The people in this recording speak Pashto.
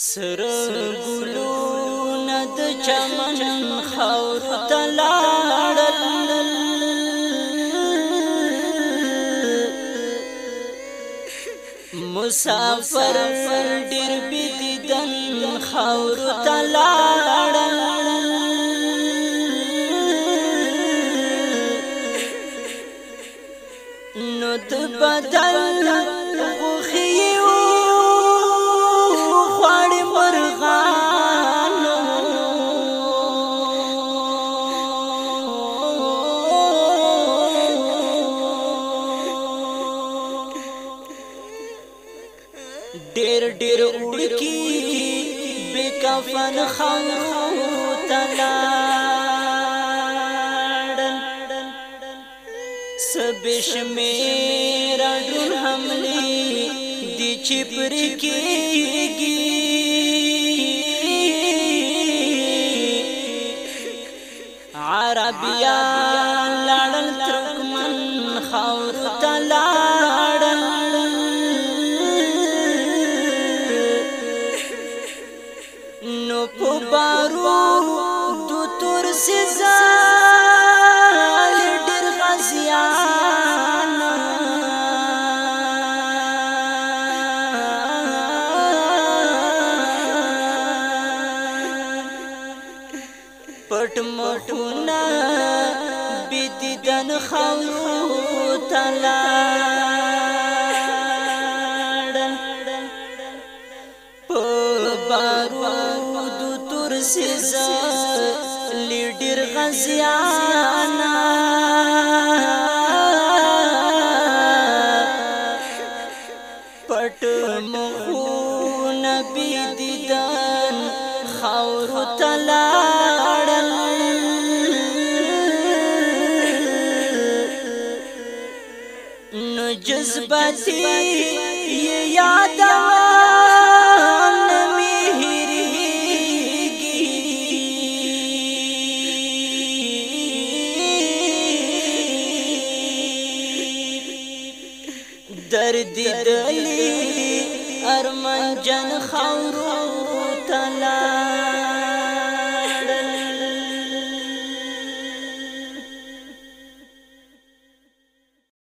سر ګلونه د چمن خاور تلاړل مسافر ډیر بيدن خاور تلاړل نو د بدل غوخیو خوړ مرغانو ډیر ډیر وړکی بے کفن خاور تلاړل سبش میرا ډون حملی دی چپر کیږي عربیا لړل ترکمن خاور تلاړل نو په بارو دو تور سزا ډېر غزيان پټ مخونه بيدن خاور تلاړل په بارود تور سزا لیډر غزيانا پټ مخونه بيدن خاور تلاړل نو جذباتي یاد درد دلی ارمان جن خاور